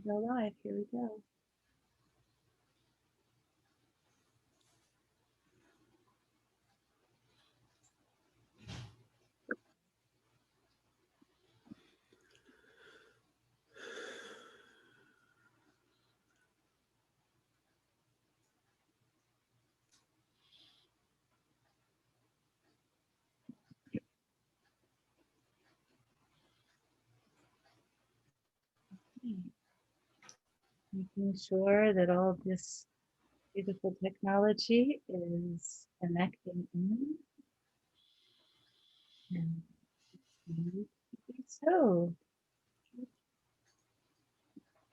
Go live. Here we go. Making sure that all this beautiful technology is connecting in. And so,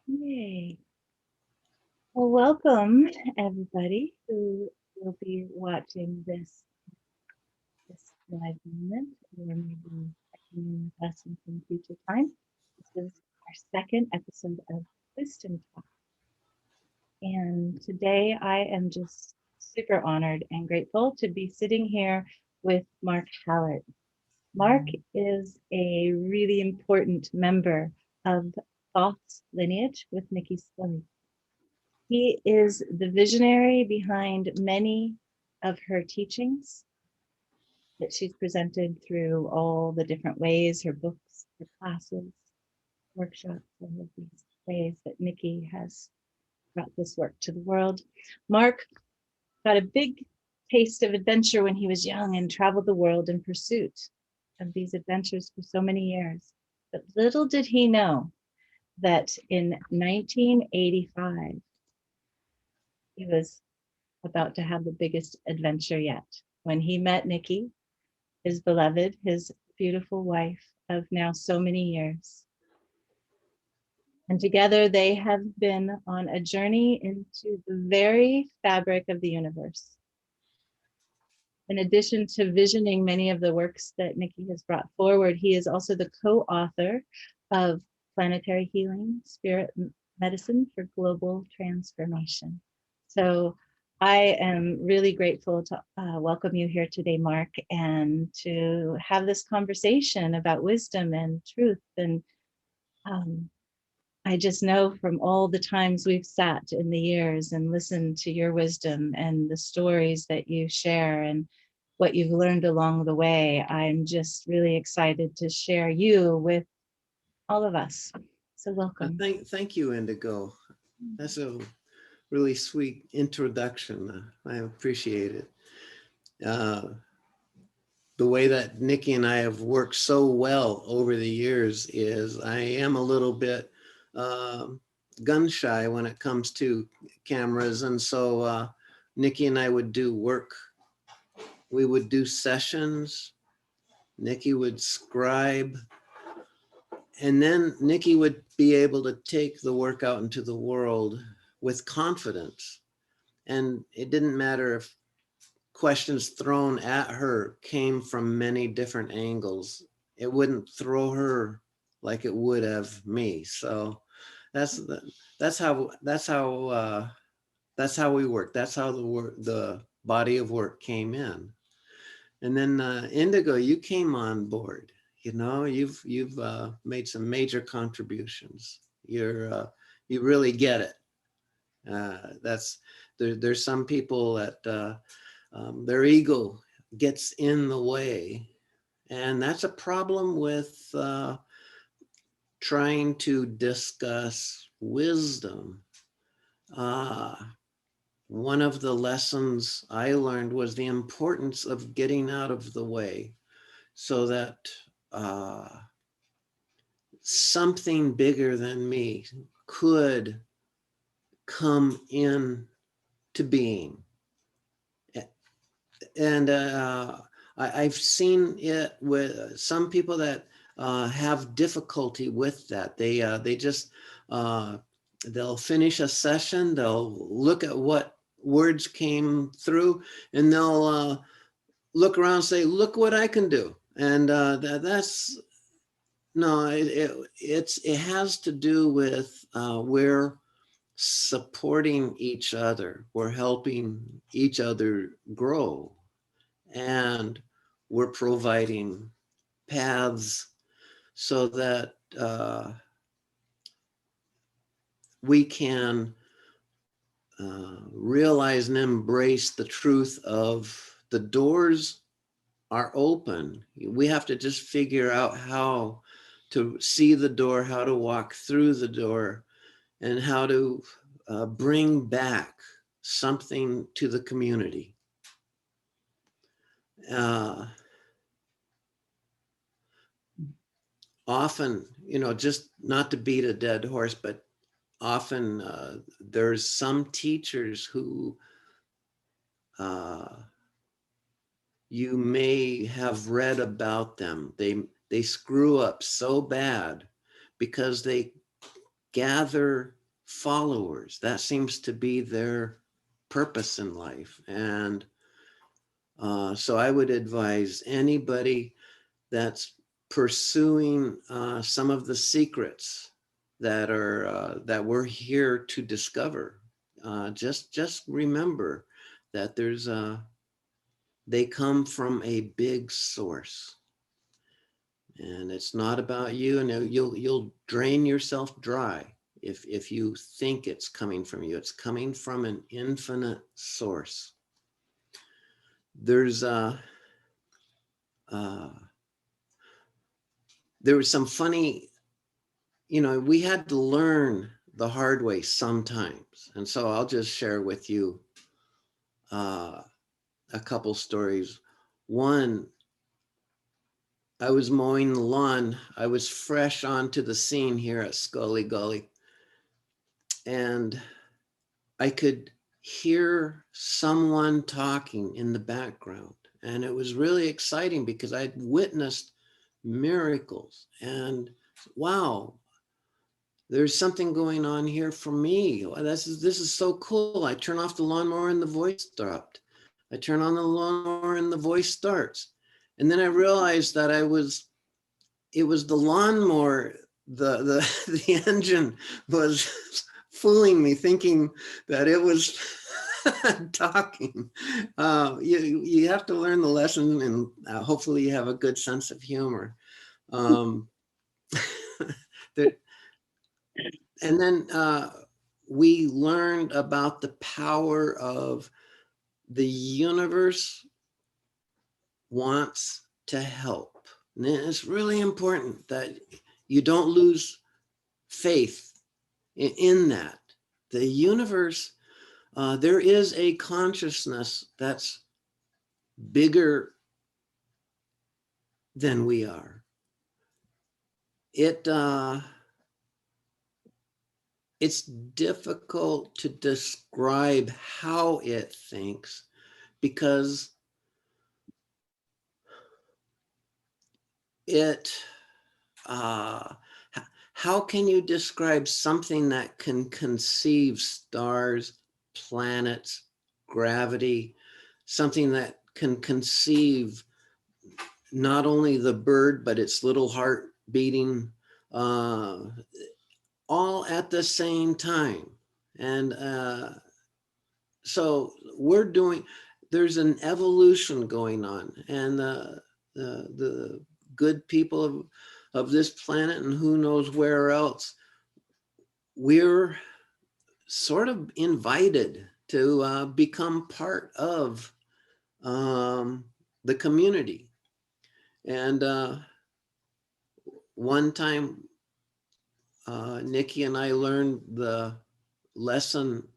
yay. Well, welcome everybody who will be watching this live moment, or maybe checking in with us in some future time. This is our second episode of Wisdom Talk. And today I am just super honored and grateful to be sitting here with Mark Hallert. Mark is a really important member of Thoth's lineage with Nikki Scully. He is the visionary behind many of her teachings that she's presented through all the different ways, her books, her classes, workshops, all of these ways that Nikki has brought this work to the world. Mark got a big taste of adventure when he was young and traveled the world in pursuit of these adventures for so many years. But little did he know that in 1985, he was about to have the biggest adventure yet when he met Nikki, his beloved, his beautiful wife of now so many years. And together they have been on a journey into the very fabric of the universe. In addition to visioning many of the works that Nikki has brought forward, he is also the co-author of Planetary Healing, Spirit Medicine for Global Transformation. So I am really grateful to welcome you here today, Mark, and to have this conversation about wisdom and truth. And I just know from all the times we've sat in the years and listened to your wisdom and the stories that you share and what you've learned along the way, I'm just really excited to share you with all of us. So welcome. Thank you, Indigo. That's a really sweet introduction. I appreciate it. The way that Nikki and I have worked so well over the years is I am a little bit gun shy when it comes to cameras. And so Nikki and I would do work. We would do sessions. Nikki would scribe. And then Nikki would be able to take the work out into the world with confidence. And it didn't matter if questions thrown at her came from many different angles. It wouldn't throw her like it would have me. So that's how we work. That's how the body of work came in. And then Indigo, you came on board. You know, you've made some major contributions. You really get it. There's some people that their ego gets in the way, and that's a problem with trying to discuss wisdom. One of the lessons I learned was the importance of getting out of the way so that something bigger than me could come in to being. And I've seen it with some people that have difficulty with that. They just they'll finish a session, they'll look at what words came through, and they'll look around and say, "Look what I can do." And that's no, it has to do with we're supporting each other, we're helping each other grow, and we're providing paths so that we can realize and embrace the truth of the doors are open. We have to just figure out how to see the door, how to walk through the door, and how to bring back something to the community. Uh, Often, just not to beat a dead horse, but often there's some teachers who uh, you may have read about them. They screw up so bad because they gather followers. That seems to be their purpose in life. And so I would advise anybody that's pursuing some of the secrets that we're here to discover. Just remember that they come from a big source, and it's not about you. And you'll drain yourself dry if you think it's coming from you. It's coming from an infinite source. There's uh, there was some funny, we had to learn the hard way sometimes. And so I'll just share with you a couple stories. One, I was mowing the lawn. I was fresh onto the scene here at Scully Gully, and I could hear someone talking in the background. And it was really exciting because I'd witnessed miracles. And wow, there's something going on here for me. This is so cool. I turn off the lawnmower and the voice stopped. I turn on the lawnmower and the voice starts. And then I realized that it was the lawnmower, the engine was fooling me, thinking that it was talking. You have to learn the lesson, and hopefully you have a good sense of humor. Um, there, and then we learned about the power of the universe wants to help. And it's really important that you don't lose faith in that. The universe, there is a consciousness that's bigger than we are. It's difficult to describe how it thinks because it how can you describe something that can conceive stars, planets, gravity, something that can conceive not only the bird but its little heart beating all at the same time? And so there's an evolution going on, and the good people of this planet and who knows where else, we're sort of invited to become part of the community. And one time, Nikki and I learned the lesson.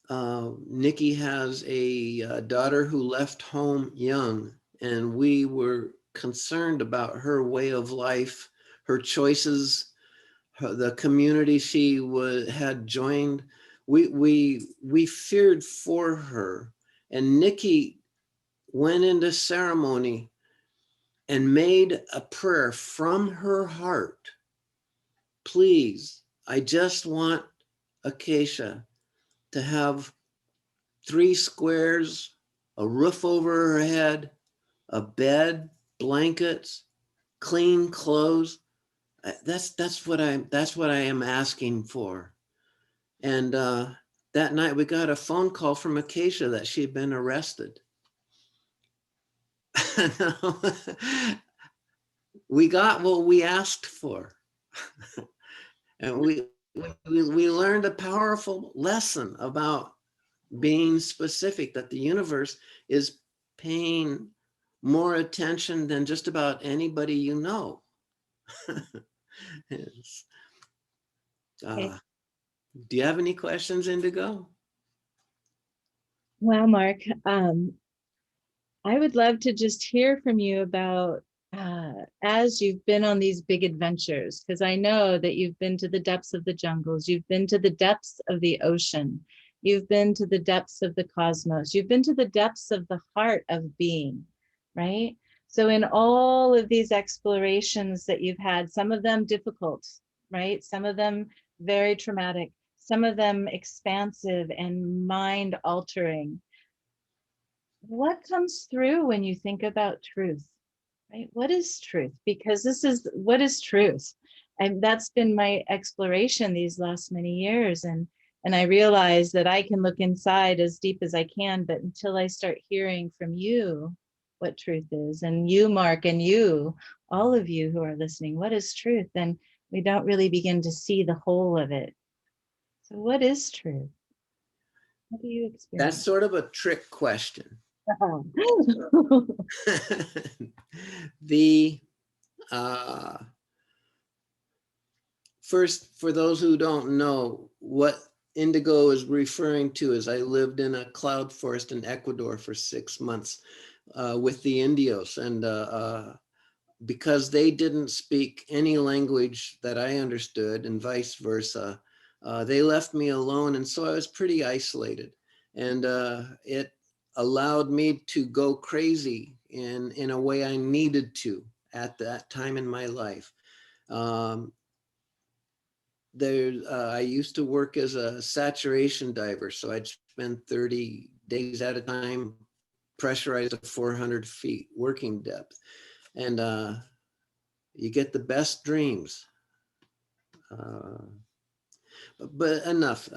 Nikki has a daughter who left home young, and we were concerned about her way of life, her choices, the community she had joined. We feared for her, and Nikki went into ceremony and made a prayer from her heart. Please, I just want Acacia to have 3 squares, a roof over her head, a bed, blankets, clean clothes. That's what I am asking for. And that night we got a phone call from Acacia that she'd been arrested. We got what we asked for. And we learned a powerful lesson about being specific, that the universe is paying more attention than just about anybody you know. It's, Okay. uh, do you have any questions, Indigo? Well, Mark, I would love to just hear from you about as you've been on these big adventures, because I know that you've been to the depths of the jungles, you've been to the depths of the ocean, you've been to the depths of the cosmos, you've been to the depths of the heart of being, right? So, in all of these explorations that you've had, some of them difficult, right? Some of them very traumatic, some of them expansive and mind altering. What comes through when you think about truth, right? What is truth? Because this is what is truth. And that's been my exploration these last many years. And I realize that I can look inside as deep as I can, but until I start hearing from you what truth is, and you, Mark, and you, all of you who are listening, what is truth? Then we don't really begin to see the whole of it. So what is truth? What do you That's experience? sort of a trick question. The uh, first, for those who don't know, what Indigo is referring to is I lived in a cloud forest in Ecuador for 6 months with the Indios, and because they didn't speak any language that I understood, and vice versa, they left me alone, and so I was pretty isolated, and it allowed me to go crazy in a way I needed to at that time in my life. Um, I used to work as a saturation diver, so I'd spend 30 days at a time pressurized at 400 feet working depth, and you get the best dreams. Uh, but enough.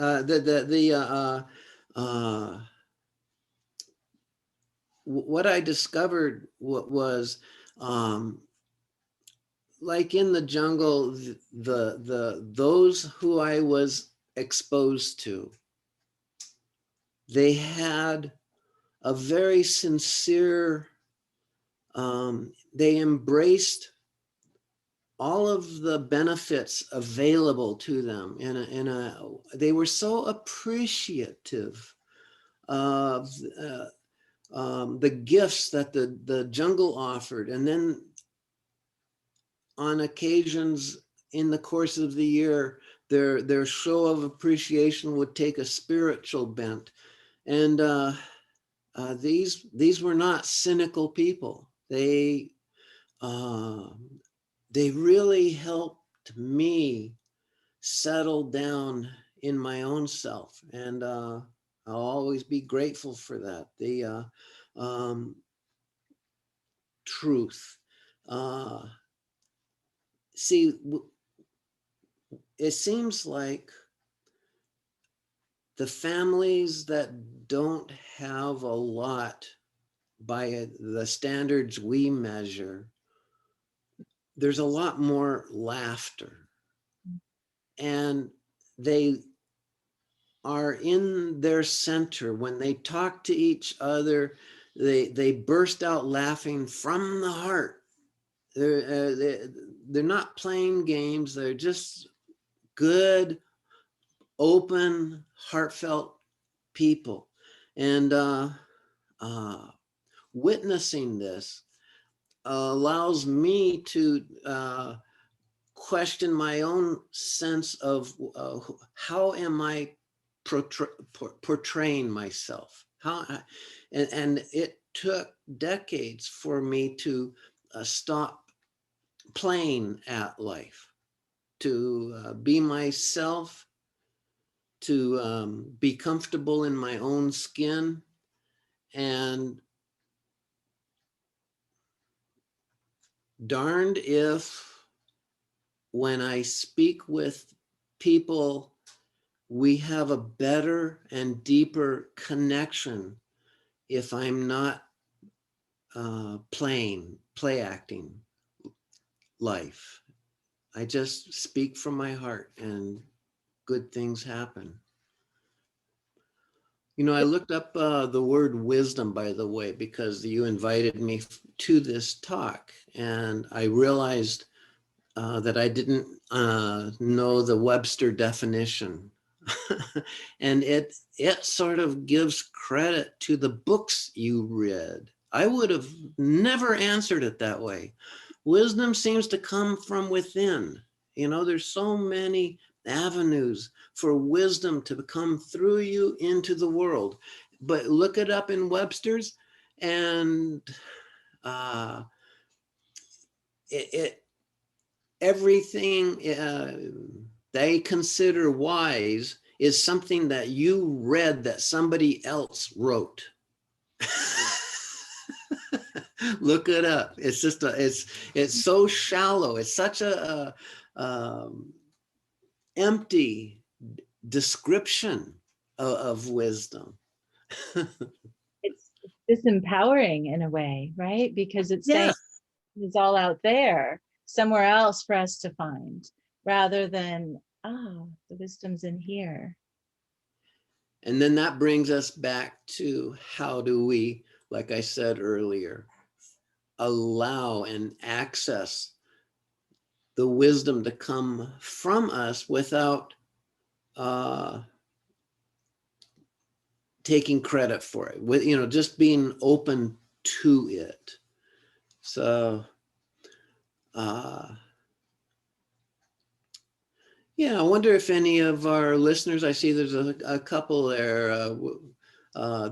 What I discovered was um, like in the jungle, those who I was exposed to, they had a very sincere. They embraced all of the benefits available to them they were so appreciative of the gifts that the jungle offered, and then on occasions in the course of the year their show of appreciation would take a spiritual bent, and these were not cynical people. Uh, they really helped me settle down in my own self, and I'll always be grateful for that. The truth. Uh, See, it seems like the families that don't have a lot by the standards we measure, there's a lot more laughter, and they are in their center when they talk to each other. They burst out laughing from the heart. They're not playing games. They're just good, open, heartfelt people. And uh, witnessing this allows me to question my own sense of how am I portraying myself? And it took decades for me to stop playing at life, to be myself, to be comfortable in my own skin, and darned if when I speak with people, we have a better and deeper connection if I'm not play acting life. I just speak from my heart, and good things happen. You know, I looked up the word wisdom, by the way, because you invited me to this talk, and I realized that I didn't know the Webster definition. And it sort of gives credit to the books you read. I would have never answered it that way. Wisdom seems to come from within. You know, there's so many avenues for wisdom to come through you into the world. But look it up in Webster's, and uh, it everything they consider wise is something that you read that somebody else wrote. Look it up. It's just it's so shallow. It's such a empty description of wisdom. It's disempowering in a way, right? Because it's saying Yes. it's all out there somewhere else for us to find, rather than, oh, the wisdom's in here. And then that brings us back to how do we, like I said earlier, allow and access the wisdom to come from us without taking credit for it, with, you know, just being open to it. So yeah, I wonder if any of our listeners, I see there's a couple there.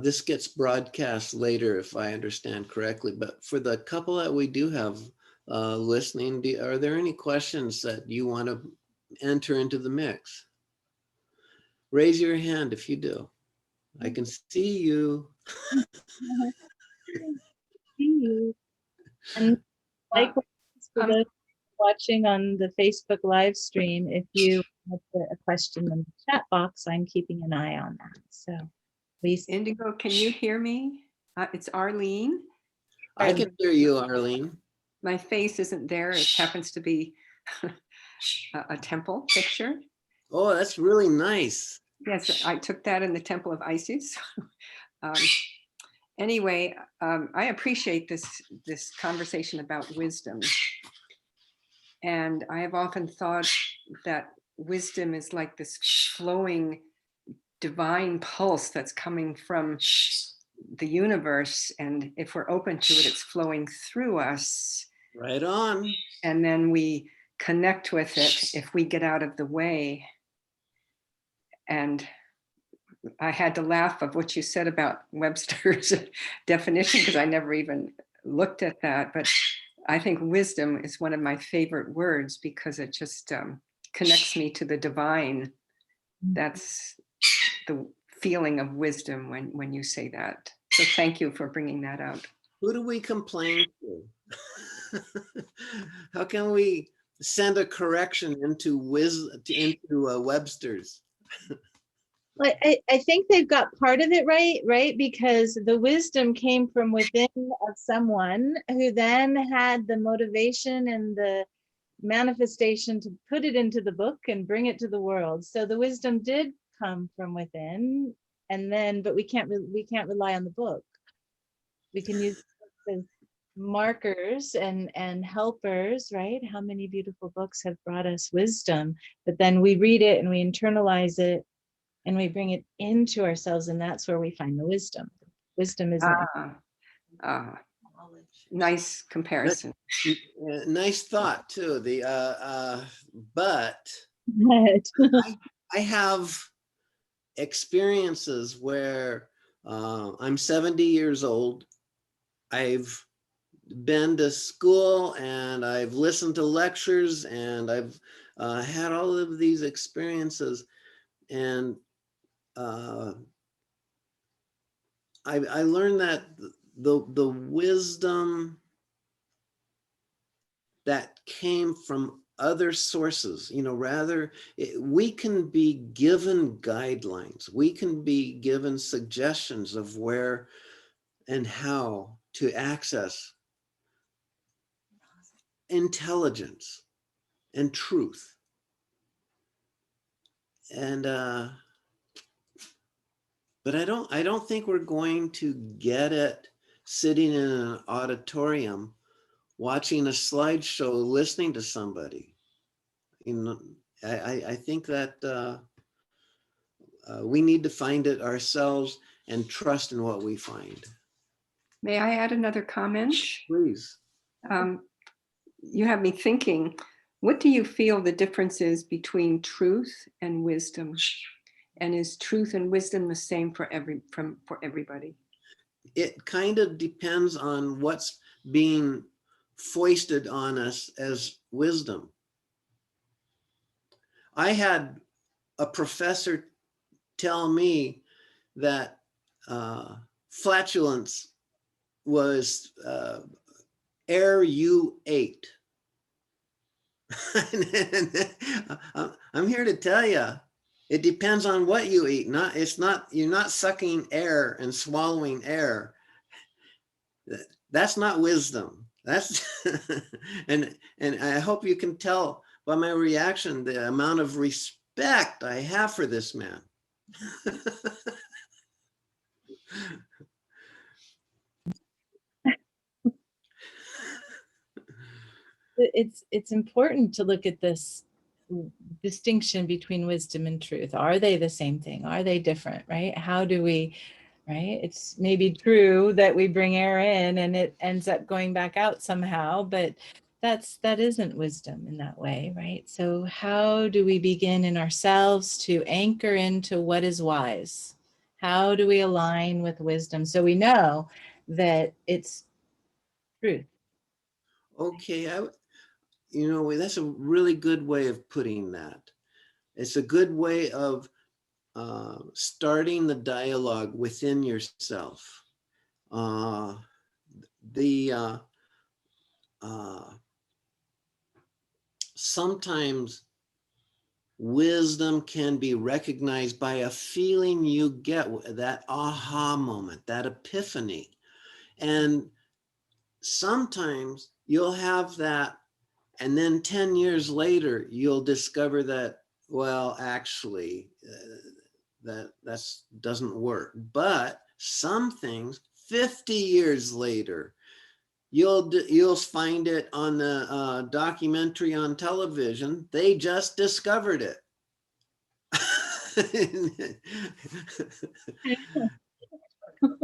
This gets broadcast later, if I understand correctly, but for the couple that we do have listening, are there any questions that you want to enter into the mix? Raise your hand if you do. I can see you. See you. And Uh, likewise, for um, those watching on the Facebook live stream, if you have a question in the chat box, I'm keeping an eye on that. So please. Indigo, can you hear me? It's Arlene. I can hear you, Arlene. My face isn't there. It happens to be a temple picture. Oh, that's really nice. Yes, I took that in the Temple of Isis. Anyway, I appreciate this conversation about wisdom. And I have often thought that wisdom is like this flowing divine pulse that's coming from the universe. And if we're open to it, it's flowing through us. Right on. And then we connect with it if we get out of the way. And I had to laugh of what you said about Webster's definition, because I never even looked at that. But I think wisdom is one of my favorite words because it just connects me to the divine. That's the feeling of wisdom when you say that. So thank you for bringing that up. Who do we complain to? How can we send a correction into Webster's? Well, I think they've got part of it right? Because the wisdom came from within of someone who then had the motivation and the manifestation to put it into the book and bring it to the world. So the wisdom did come from within, and then, but we can't rely on the book. We can use it as markers and helpers, right? How many beautiful books have brought us wisdom, but then we read it and we internalize it and we bring it into ourselves, and that's where we find the wisdom. Wisdom isn't Nice comparison. Nice thought too. But I have experiences where I'm 70 years old. I've been to school and I've listened to lectures and I've had all of these experiences, and I learned that the wisdom that came from other sources, you know, rather we can be given guidelines, we can be given suggestions of where and how to access intelligence and truth. and but I don't think we're going to get it sitting in an auditorium, watching a slideshow, listening to somebody. You know, I think that we need to find it ourselves and trust in what we find. May I add another comment? Please. You have me thinking, what do you feel the difference is between truth and wisdom? And is truth and wisdom the same for everybody? It kind of depends on what's being foisted on us as wisdom. I had a professor tell me that flatulence was air you ate. I'm here to tell you, it depends on what you eat. You're not sucking air and swallowing air. That's not wisdom. That's and I hope you can tell by my reaction the amount of respect I have for this man. It's important to look at this distinction between wisdom and truth. Are they the same thing? Are they different, right? How do we, right? It's maybe true that we bring air in and it ends up going back out somehow, but that isn't wisdom in that way, right? So how do we begin in ourselves to anchor into what is wise? How do we align with wisdom so we know that it's truth? Okay, that's a really good way of putting that. It's a good way of starting the dialogue within yourself. Sometimes wisdom can be recognized by a feeling you get, that aha moment, that epiphany. And sometimes you'll have that, and then 10 years later, you'll discover that, well, actually, that doesn't work. But some things 50 years later, you'll find it on the documentary on television. They just discovered it.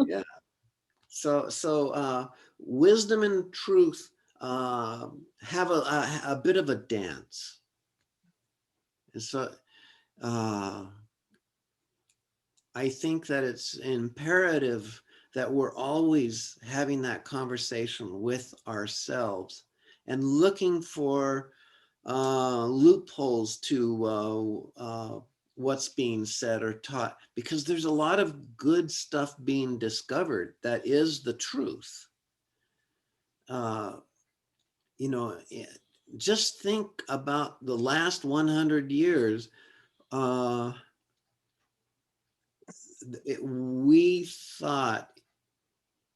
Yeah. So wisdom and truth have a bit of a dance. And so I think that it's imperative that we're always having that conversation with ourselves and looking for loopholes to what's being said or taught, because there's a lot of good stuff being discovered that is the truth. Just think about the last 100 years. We thought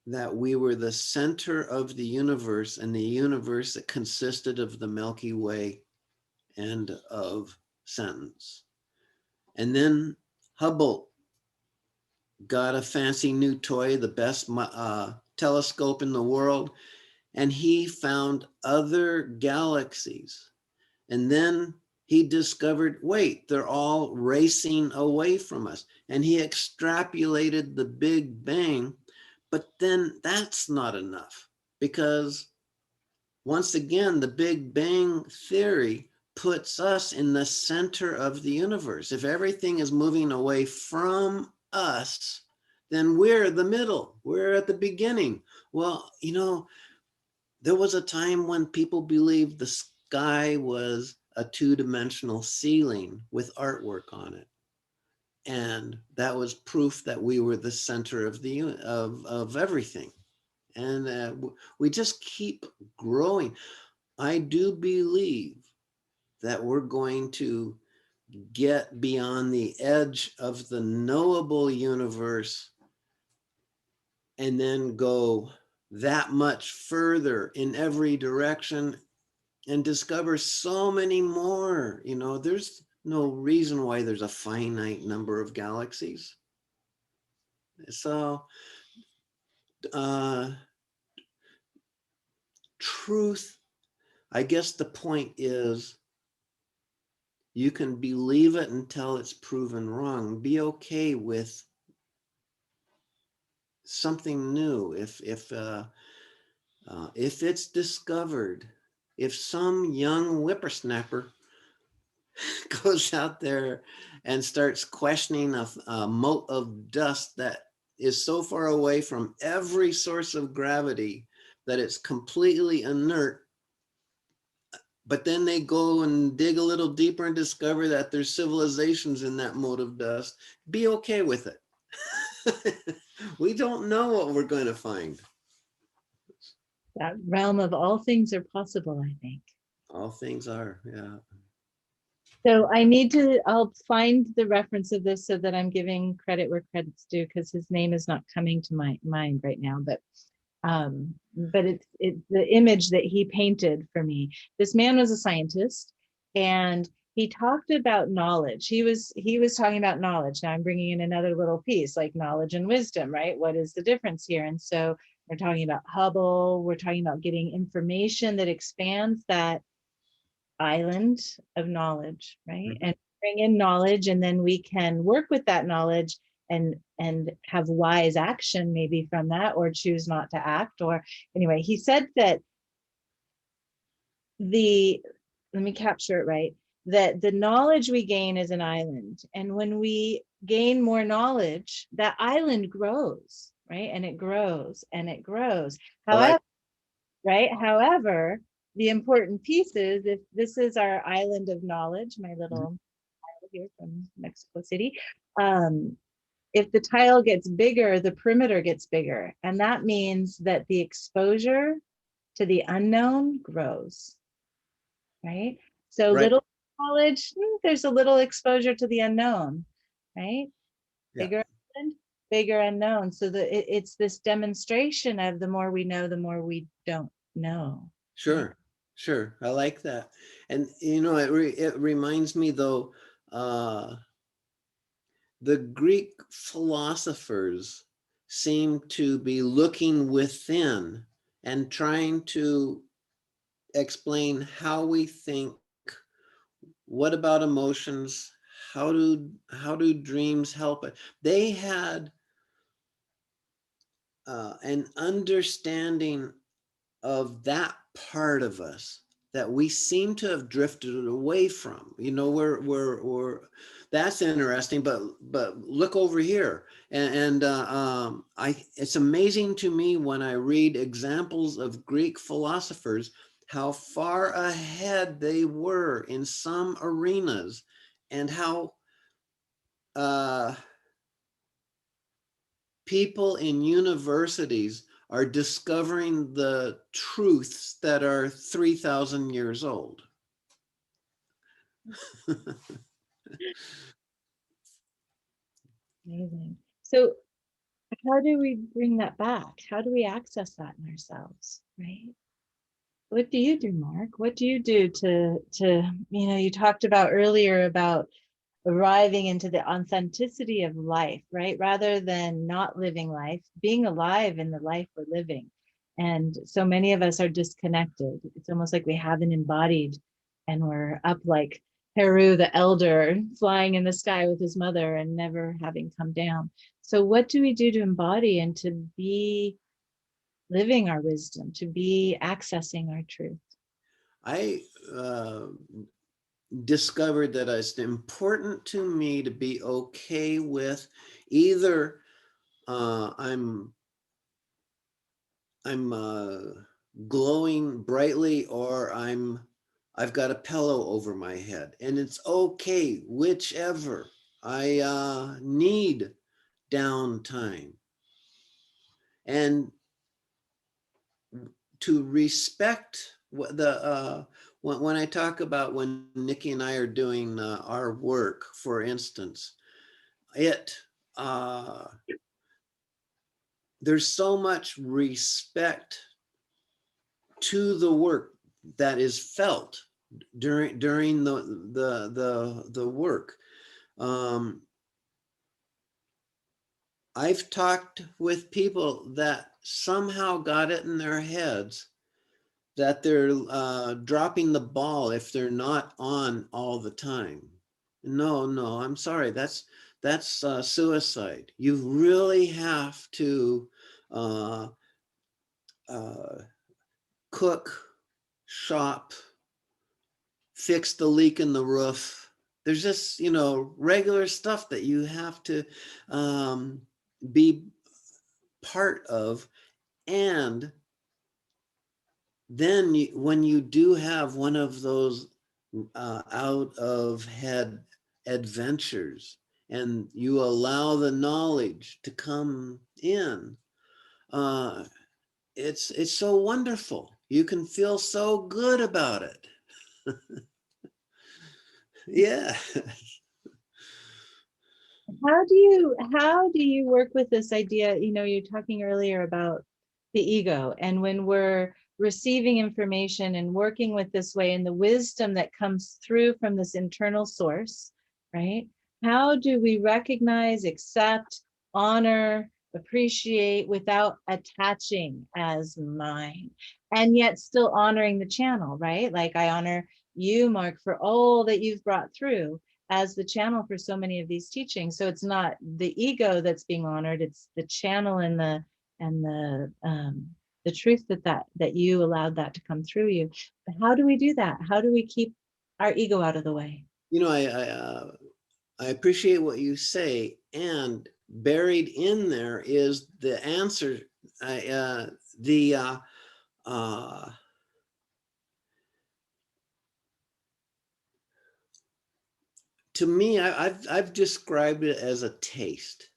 that we were the center of the universe, and the universe that consisted of the Milky Way and of Sentence. And then Hubble got a fancy new toy, the best telescope in the world, and he found other galaxies. And then he discovered, wait, they're all racing away from us. And he extrapolated the Big Bang. But then that's not enough, because once again, the Big Bang theory puts us in the center of the universe. If everything is moving away from us, then we're the middle. We're at the beginning. Well, there was a time when people believed the sky was a two-dimensional ceiling with artwork on it. And that was proof that we were the center of of everything. And we just keep growing. I do believe that we're going to get beyond the edge of the knowable universe and then go that much further in every direction and discover so many more. no reason why there's a finite number of galaxies. So, uh, truth, I guess the point is you can believe it until it's proven wrong. Be okay with something new. If it's discovered, if some young whippersnapper goes out there and starts questioning a mote of dust that is so far away from every source of gravity that it's completely inert, but then they go and dig a little deeper and discover that there's civilizations in that mote of dust, be okay with it. We don't know what we're going to find. That realm of all things are possible, I think. All things are, yeah. So I'll find the reference of this so that I'm giving credit where credit's due, because his name is not coming to my mind right now, but it's the image that he painted for me. This man was a scientist, and he talked about knowledge. He was talking about knowledge. Now I'm bringing in another little piece, like knowledge and wisdom, right? What is the difference here? And so we're talking about Hubble. We're talking about getting information that expands that island of knowledge, right? Mhm. And bring in knowledge, and then we can work with that knowledge and have wise action maybe from that, or choose not to act. Or anyway, he said that let me capture it right, that the knowledge we gain is an island, and when we gain more knowledge, that island grows, right? And it grows and it grows. I like, However, right? However, the important piece is, if this is our island of knowledge, my little island here from Mexico City, if the tile gets bigger, the perimeter gets bigger. And that means that the exposure to the unknown grows, right? So right, little knowledge, there's a little exposure to the unknown, right? yeah, Bigger island, bigger unknown. So it's this demonstration of the more we know, the more we don't know. Right? sure, sure. I like that. And, you know, it reminds me though, the Greek philosophers seem to be looking within and trying to explain how we think, what about emotions, how do dreams help it. They had an understanding of that part of us that we seem to have drifted away from. You know, we're that's interesting, but look over here. It's amazing to me when I read examples of Greek philosophers, how far ahead they were in some arenas, and how uh, people in universities are discovering the truths that are 3,000 years old. Amazing. So how do we bring that back? How do we access that in ourselves, right? What do you do, Mark? What do you do to you talked about earlier about arriving into the authenticity of life, right? Rather than not living life, being alive in the life we're living. And so many of us are disconnected. It's almost like we haven't embodied, and we're up like Heru the elder, flying in the sky with his mother and never having come down. So what do we do to embody and to be living our wisdom, to be accessing our truth? I discovered that it's important to me to be okay with either I'm glowing brightly, or I've got a pillow over my head, and it's okay, whichever. I need downtime, and to respect what when I talk about when Nikki and I are doing our work, for instance, it there's so much respect to the work that is felt during the work. I've talked with people that somehow got it in their heads that they're dropping the ball if they're not on all the time. No, I'm sorry. That's suicide. You really have to cook, shop, fix the leak in the roof. There's just, regular stuff that you have to be part of. And then when you do have one of those out of head adventures and you allow the knowledge to come in, it's so wonderful. You can feel so good about it. Yeah. How do you work with this idea? You're talking earlier about the ego, and when we're receiving information and working with this way and the wisdom that comes through from this internal source, right? How do we recognize, accept, honor, appreciate without attaching as mine, and yet still honoring the channel, right? Like I honor you, Mark, for all that you've brought through as the channel for so many of these teachings. So it's not the ego that's being honored, it's the channel and the truth that you allowed that to come through you. But how do we do that? How do we keep our ego out of the way? I appreciate what you say, and buried in there is the answer. To me, I've described it as a taste.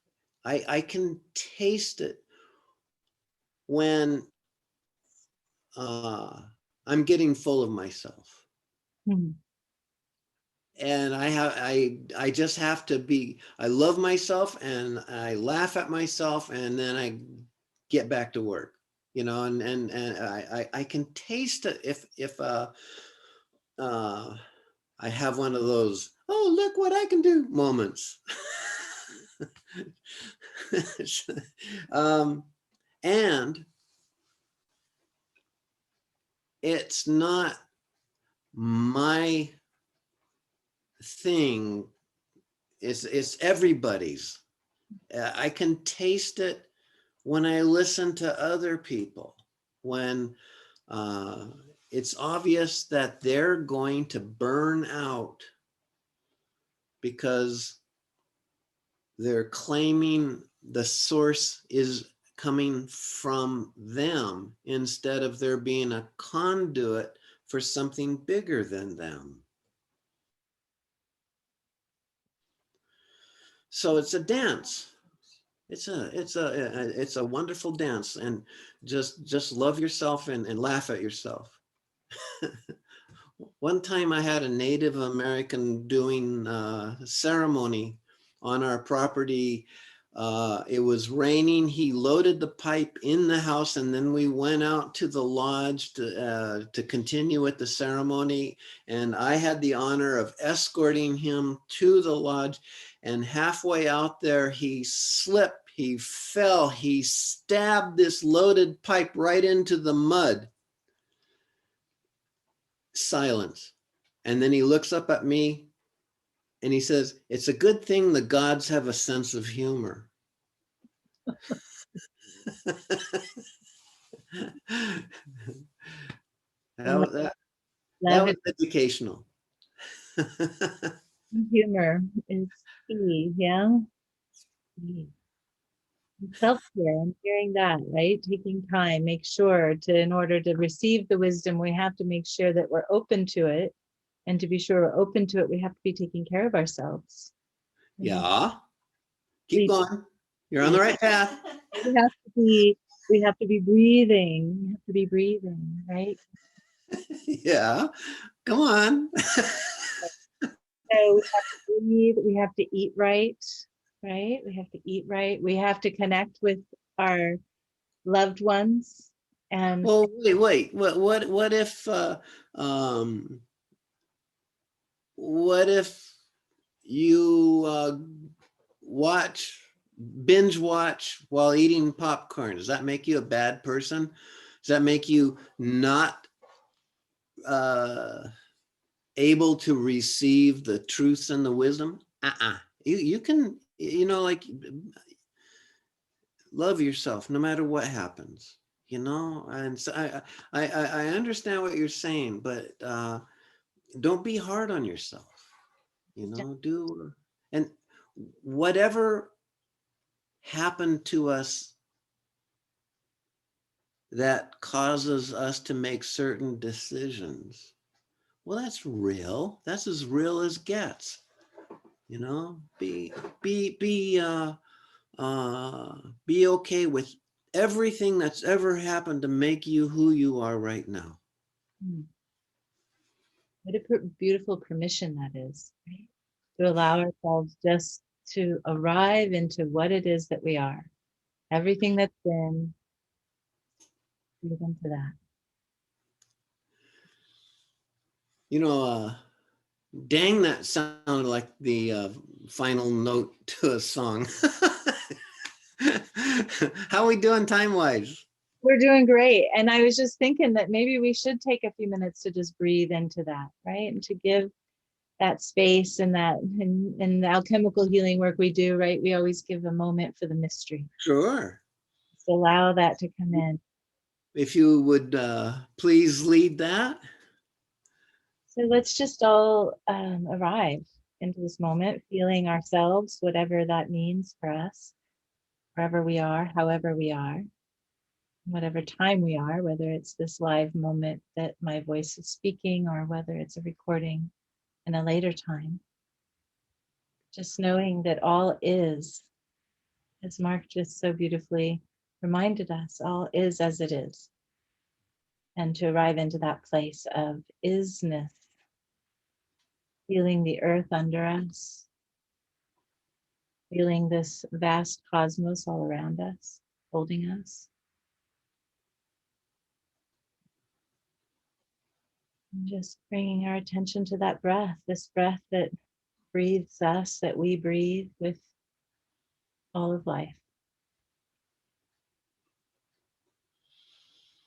I can taste it when I'm getting full of myself. Hmm. And I just have to be, I love myself and I laugh at myself and then I get back to work, and I can taste it if I have one of those, oh, look what I can do moments. And it's not my thing. It's everybody's. I can taste it when I listen to other people, when it's obvious that they're going to burn out because they're claiming the source is coming from them instead of there being a conduit for something bigger than them. So it's a dance. It's a wonderful dance, and just love yourself and laugh at yourself. One time I had a Native American doing a ceremony on our property. It was raining. He loaded the pipe in the house, and then we went out to the lodge to continue with the ceremony. And I had the honor of escorting him to the lodge. And halfway out there, he slipped, he fell, he stabbed this loaded pipe right into the mud. Silence. And then he looks up at me and he says, "It's a good thing the gods have a sense of humor." that Love was it. educational. Humor is key. Yeah. Self-care and hearing that, right? Taking time, make sure to, in order to receive the wisdom, we have to make sure that we're open to it. And to be sure we're open to it, we have to be taking care of ourselves. Yeah. Keep We, going. You're on the right path. we have to be, we have to be breathing. We have to be breathing, right? Yeah. Come on. So we have to breathe, we have to eat right, right? We have to eat right. We have to connect with our loved ones. And Well, wait. What if what if you binge watch while eating popcorn? Does that make you a bad person? Does that make you not able to receive the truths and the wisdom? You can, like, love yourself no matter what happens, and so I understand what you're saying, but don't be hard on yourself, and whatever happened to us that causes us to make certain decisions, well, that's real. That's as real as gets. Be be be be okay with everything that's ever happened to make you who you are right now. What a beautiful permission that is, right? To allow ourselves just to arrive into what it is that we are. Everything that's been, move into that. Dang, that sounded like the final note to a song. How are we doing time-wise? We're doing great. And I was just thinking that maybe we should take a few minutes to just breathe into that, right? And to give that space and that, and the alchemical healing work we do, right? We always give a moment for the mystery. Sure. Just allow that to come in. If you would please lead that. So let's just all arrive into this moment, feeling ourselves, whatever that means for us, wherever we are, however we are, whatever time we are, whether it's this live moment that my voice is speaking or whether it's a recording in a later time. Just knowing that all is, as Mark just so beautifully reminded us, all is as it is. And to arrive into that place of isness, feeling the earth under us, feeling this vast cosmos all around us, holding us. And just bringing our attention to that breath, this breath that breathes us, that we breathe with all of life.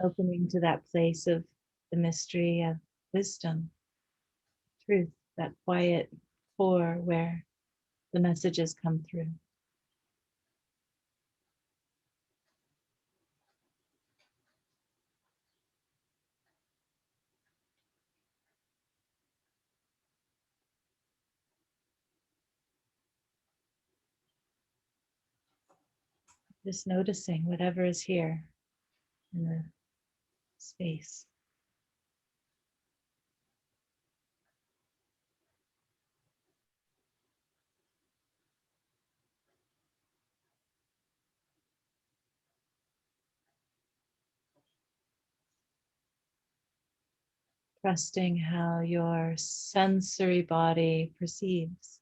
Opening to that place of the mystery of wisdom, truth, that quiet core where the messages come through. Just noticing whatever is here in the space. Trusting how your sensory body perceives,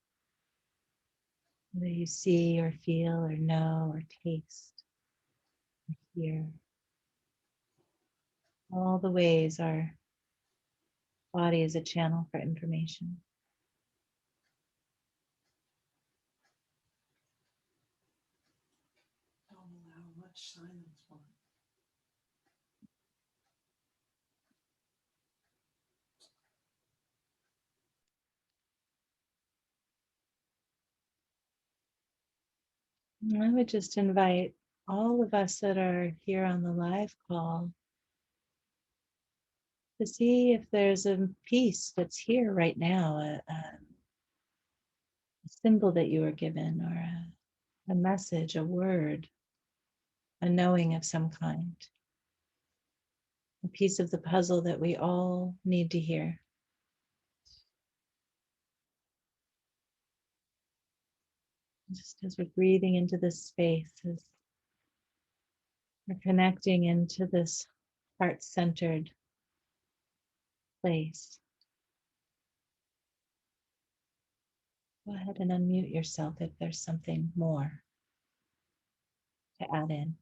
whether you see or feel or know or taste or hear. All the ways our body is a channel for information. Don't allow much silence. And I would just invite all of us that are here on the live call to see if there's a piece that's here right now, a symbol that you were given, or a message, a word, a knowing of some kind, a piece of the puzzle that we all need to hear. Just as we're breathing into this space, as we're connecting into this heart-centered place, go ahead and unmute yourself if there's something more to add in.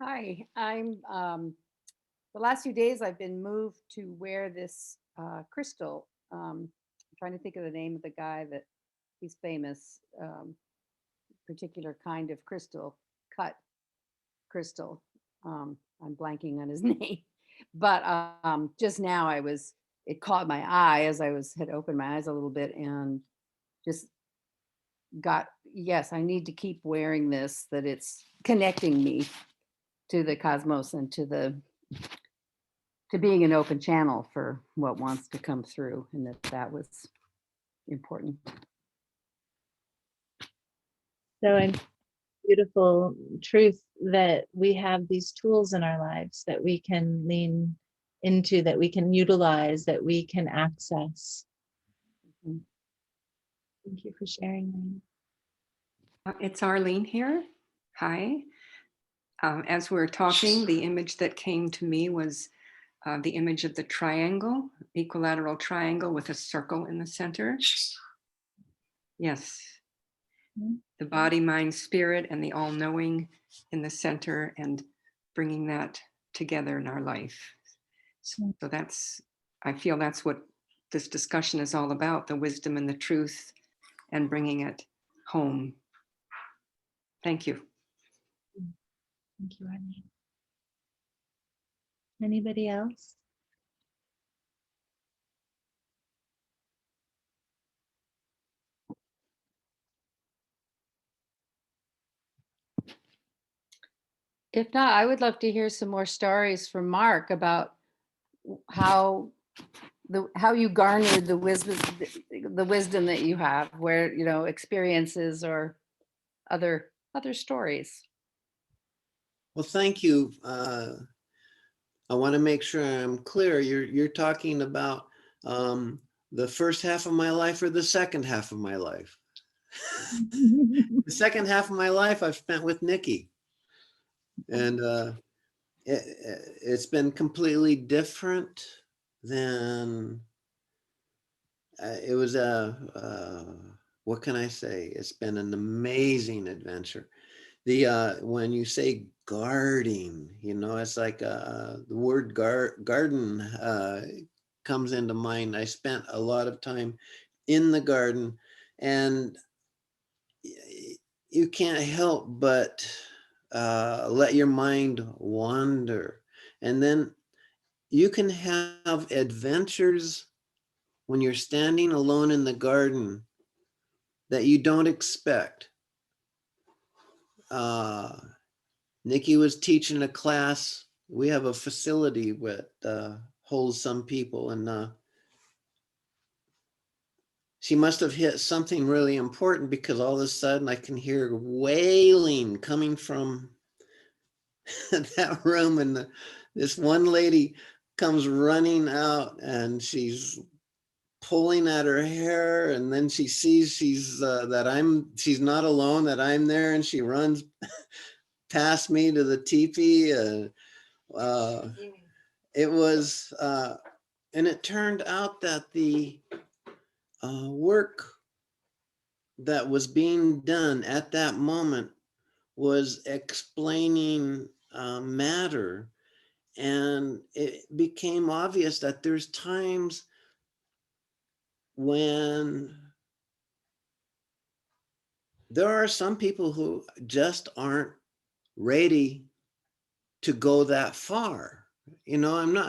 Hi, I'm the last few days I've been moved to wear this crystal. I'm trying to think of the name of the guy that he's famous, particular kind of crystal, cut crystal. I'm blanking on his name, but just now it caught my eye as had opened my eyes a little bit and just yes, I need to keep wearing this, that it's connecting me to the cosmos and to being an open channel for what wants to come through, and that was important. So I'm beautiful truth that we have these tools in our lives that we can lean into, that we can utilize, that we can access. Mhm. Thank you for sharing, Lane. It's Arlene here. Hi. As we're talking, the image that came to me was the image of the triangle, equilateral triangle with a circle in the center. Yes. Mhm. The body, mind, spirit, and the all-knowing in the center, and bringing that together in our life. So I feel that's what this discussion is all about, the wisdom and the truth, and bringing it home. Thank you. Thank you, Arlene. Anybody else? If not, I would love to hear some more stories from Mark about how you garnered the wisdom that you have, where, experiences or other stories. Well, thank you. I want to make sure I'm clear. You're talking about the first half of my life or the second half of my life? The second half of my life I've spent with Nikki, and it's been completely different than it was what can I say? It's been an amazing adventure. When you say guarding, it's like the word garden comes into mind. I spent a lot of time in the garden, and you can't help but let your mind wander. And then you can have adventures when you're standing alone in the garden that you don't expect. Nikki was teaching a class. We have a facility that holds some people, and she must have hit something really important, because all of a sudden I can hear wailing coming from that room, and this one lady comes running out, and she's pulling at her hair, and then she sees she's not alone, that I'm there, and she runs past me to the teepee. It was, and it turned out that the work that was being done at that moment was explaining matter. And it became obvious that there's times when there are some people who just aren't ready to go that far. I'm not,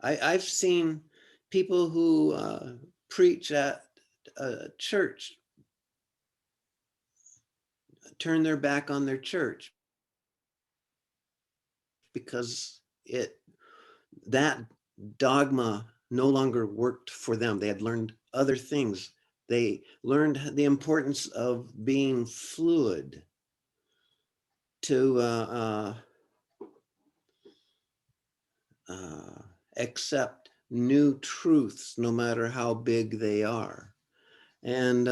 I've seen people who preach at a church turn their back on their church because that dogma no longer worked for them. They had learned other things. They learned the importance of being fluid, to accept new truths, no matter how big they are. And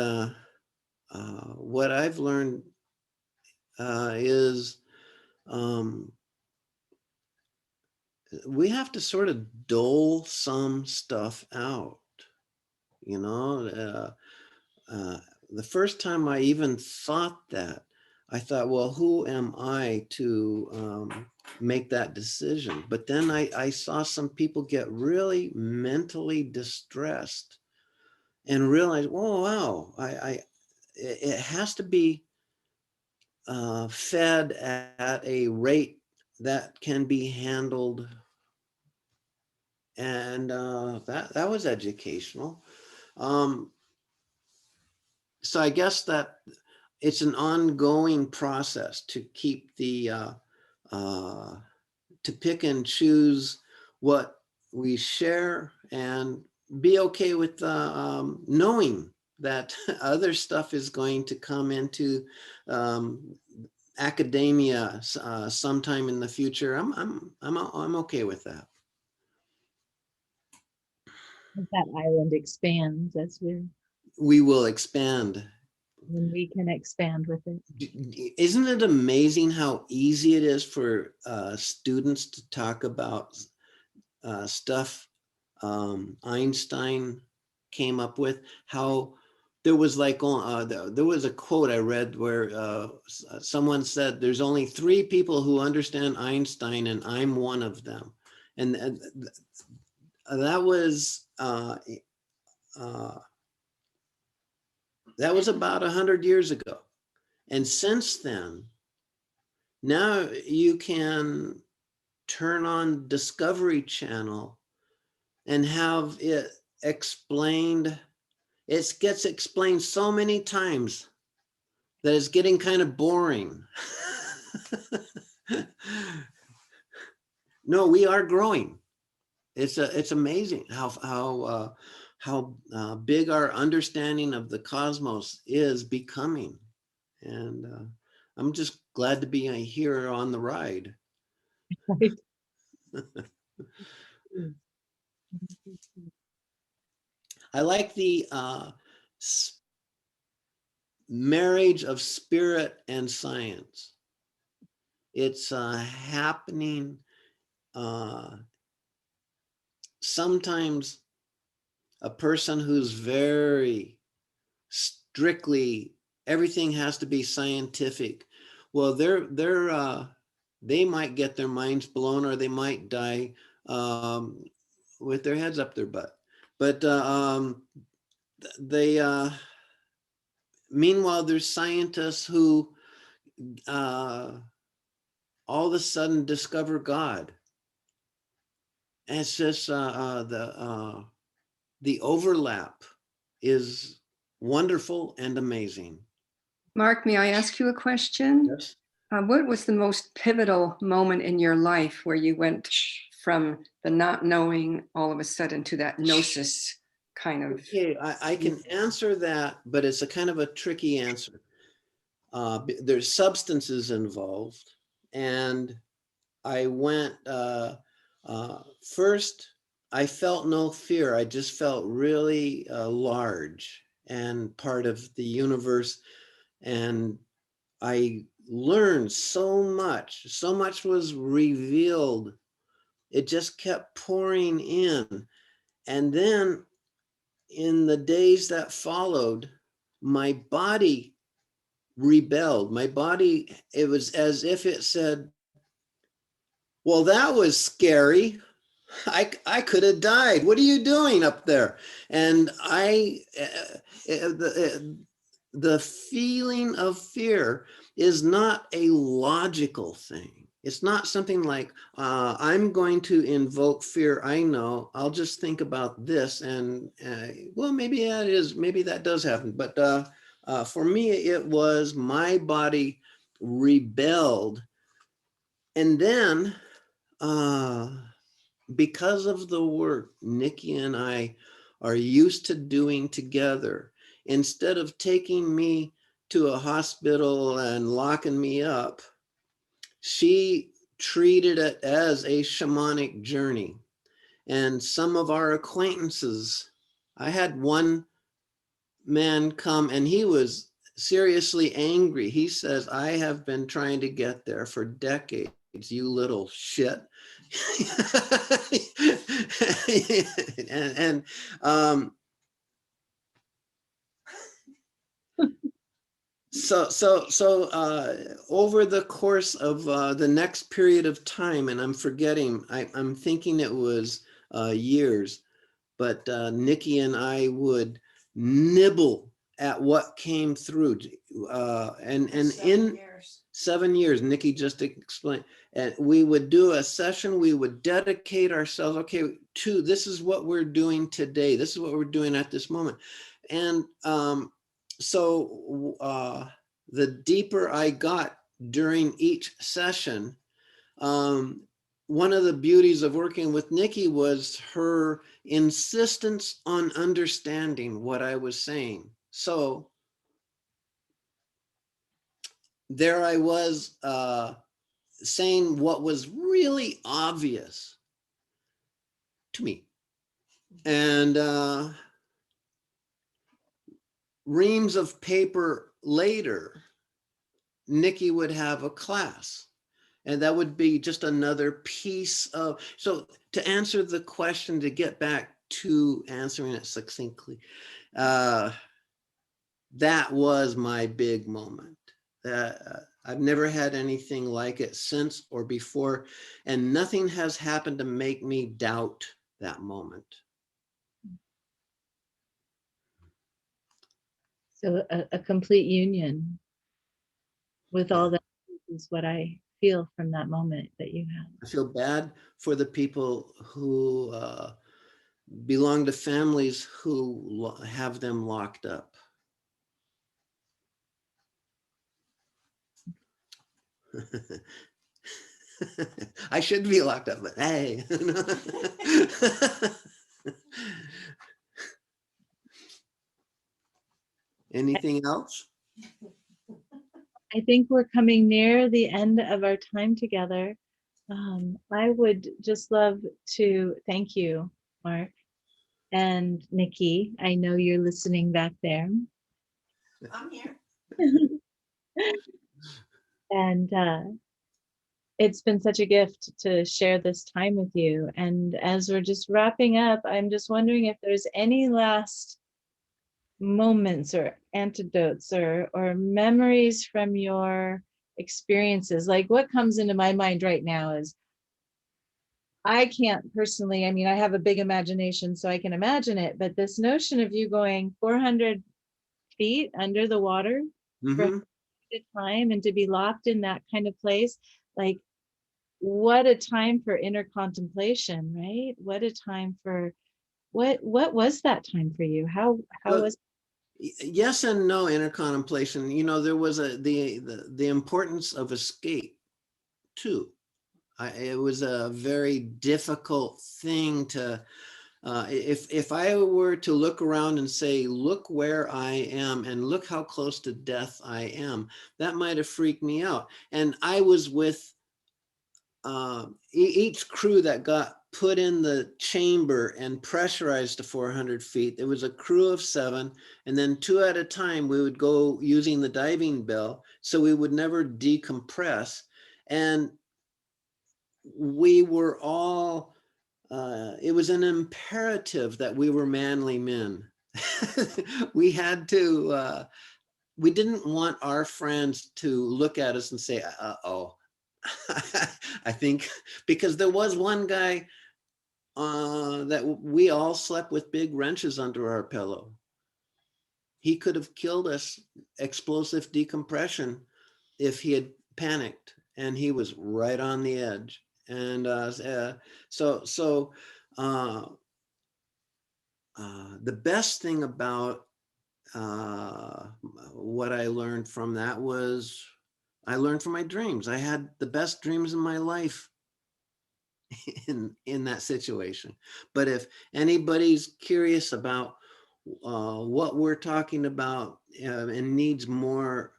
what I've learned is we have to sort of dole some stuff out. The first time I even thought that, I thought, well, who am I to make that decision? But then I saw some people get really mentally distressed and realized, oh, wow, it has to be fed at a rate that can be handled. And that was educational. So I guess that it's an ongoing process to keep the to pick and choose what we share and be okay with knowing that other stuff is going to come into academia sometime in the future. I'm okay with that. As that island expands, as We will expand. when we can expand with it. Isn't it amazing how easy it is for students to talk about stuff Einstein came up with? How there was like there was a quote I read where someone said, "There's only 3 people who understand Einstein, and I'm one of them," and that was about 100 years ago. And since then, now you can turn on Discovery Channel and have it explained. It gets explained so many times that it's getting kind of boring. No, we are growing. It's amazing how big our understanding of the cosmos is becoming. And I'm just glad to be here on the ride. Right? I like the marriage of spirit and science. It's happening sometimes. A person who's very strictly, everything has to be scientific. Well, they might get their minds blown, or they might die with their heads up their butt. But meanwhile, there's scientists who all of a sudden discover God. And it's just the overlap is wonderful and amazing. Mark, may I ask you a question? Yes. What was the most pivotal moment in your life where you went from the not knowing all of a sudden to that gnosis kind of? Okay, I can answer that, but it's a kind of a tricky answer. There's substances involved, and I went first. I felt no fear. I just felt really large and part of the universe, and I learned so much. So much was revealed. It just kept pouring in, and then in the days that followed, my body rebelled. My body, it was as if it said, well, that was scary. I could have died. What are you doing up there? And the feeling of fear is not a logical thing. It's not something like, I'm going to invoke fear. I know, I'll just think about this. And well, maybe that does happen. But for me, it was my body rebelled. And then because of the work Nikki and I are used to doing together, instead of taking me to a hospital and locking me up, she treated it as a shamanic journey. And some of our acquaintances, I had one man come and he was seriously angry. He says, I have been trying to get there for decades, you little shit. and Over the course of the next period of time, and I'm forgetting, I'm thinking it was years, but Nikki and I would nibble at what came through, and in 7 years, Nikki just explained, and we would do a session, we would dedicate ourselves, okay, to this is what we're doing today, this is what we're doing at this moment. And the deeper I got during each session, one of the beauties of working with Nikki was her insistence on understanding what I was saying. So there I was saying what was really obvious to me. And reams of paper later, Nikki would have a class. And that would be just another piece of, so to answer the question, to get back to answering it succinctly, that was my big moment. I've never had anything like it since or before, and nothing has happened to make me doubt that moment. So a complete union with all that is what I feel from that moment that you had. I feel bad for the people who belong to families who have them locked up. I should be locked up, but hey. Anything else? I think we're coming near the end of our time together. I would just love to thank you, Mark and Nikki. I know you're listening back there. I'm here. And it's been such a gift to share this time with you. And as we're just wrapping up, I'm just wondering if there's any last moments or antidotes or memories from your experiences. Like what comes into my mind right now is I can't personally, I mean, I have a big imagination, so I can imagine it, but this notion of you going 400 feet under the water for a time and to be locked in that kind of place, like what a time for inner contemplation, right? What a time for what was that time for you? How Well, was yes and no, inner contemplation. You know, there was the importance of escape too. It was a very difficult thing to, if I were to look around and say, look where I am and look how close to death I am, that might have freaked me out. And I was with each crew that got put in the chamber and pressurized to 400 feet. There was a crew of 7, and then 2 at a time we would go using the diving bell, so we would never decompress. And we were all, it was an imperative that we were manly men. We had to, we didn't want our friends to look at us and say, uh-oh. I think, because there was one guy that we all slept with big wrenches under our pillow. He could have killed us, explosive decompression, if he had panicked, and he was right on the edge. And the best thing about what I learned from that was I learned from my dreams. I had the best dreams in my life in that situation. But if anybody's curious about what we're talking about and needs more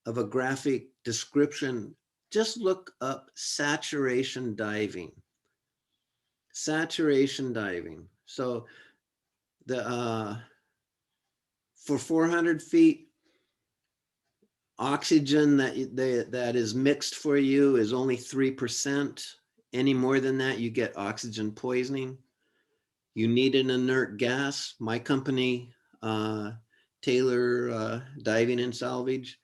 of a graphic description, just look up saturation diving. Saturation diving. So the for 400 feet, oxygen that is mixed for you is only 3%. Any more than that, you get oxygen poisoning. You need an inert gas. My company Taylor Diving and Salvage,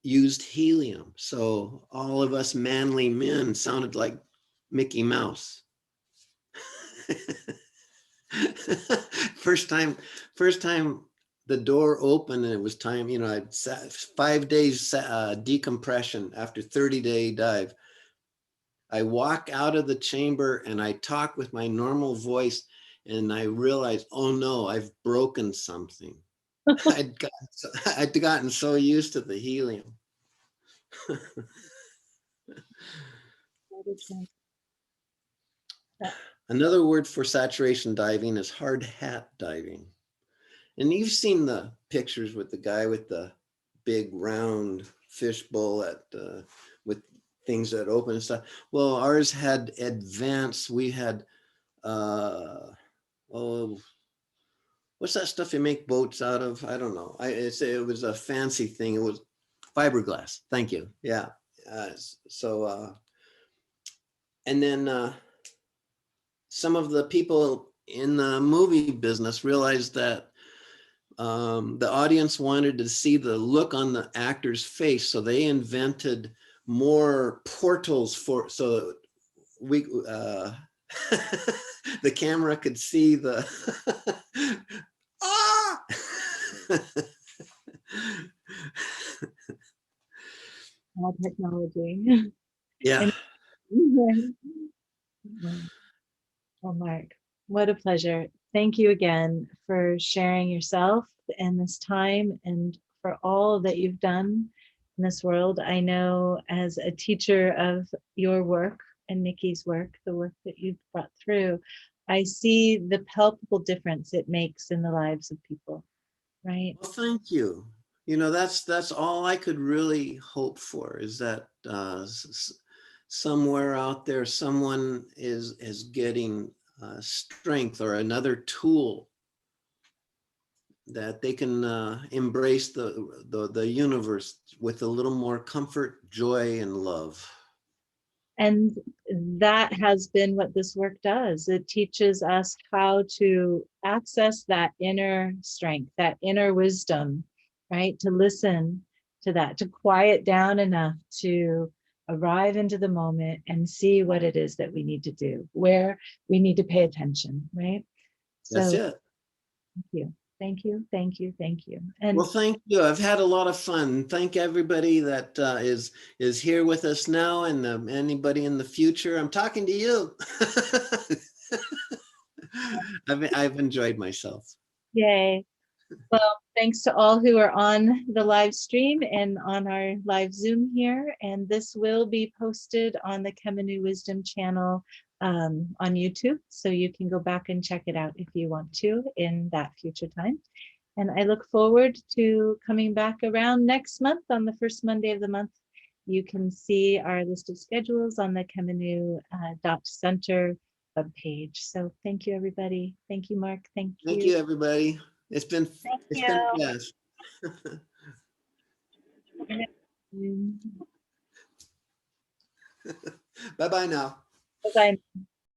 used helium. So all of us manly men sounded like Mickey Mouse. first time the door opened and it was time, you know, I'd sat 5 days decompression after 30-day dive. I walk out of the chamber and I talk with my normal voice and I realized, oh no, I've broken something. I'd gotten so used to the helium. That is nice. That- Another word for saturation diving is hard hat diving. And you've seen the pictures with the guy with the big round fishbowl with things that open and stuff. Well, ours had advanced, we had, oh, what's that stuff you make boats out of? I don't know. It was a fancy thing. It was fiberglass. Thank you. Yeah. And then some of the people in the movie business realized that the audience wanted to see the look on the actor's face, so they invented more portals so we the camera could see the ah. Technology. Yeah. Well, Mark, what a pleasure. Thank you again for sharing yourself and this time and for all that you've done in this world. I know as a teacher of your work and Nikki's work, the work that you've brought through, I see the palpable difference it makes in the lives of people, right? Well, thank you. You know, that's all I could really hope for, is that somewhere out there, someone is getting strength or another tool that they can embrace the universe with a little more comfort, joy, and love. And that has been what this work does. It teaches us how to access that inner strength, that inner wisdom, right? To listen to that, to quiet down enough to arrive into the moment and see what it is that we need to do, where we need to pay attention, right? That's So it. thank you. Thank you, thank you, thank you. And Well, thank you. I've had a lot of fun. Thank everybody that is here with us now, and anybody in the future. I'm talking to you. I've enjoyed myself. yay. Well, thanks to all who are on the live stream and on our live Zoom here. And this will be posted on the Kemanu Wisdom channel on YouTube. So you can go back and check it out if you want to in that future time. And I look forward to coming back around next month on the first Monday of the month. You can see our list of schedules on the Kemanu.center webpage. So thank you, everybody. Thank you, Mark. Thank Thank you. you, everybody. It's been fast. Mm. Bye-bye now. Bye-bye.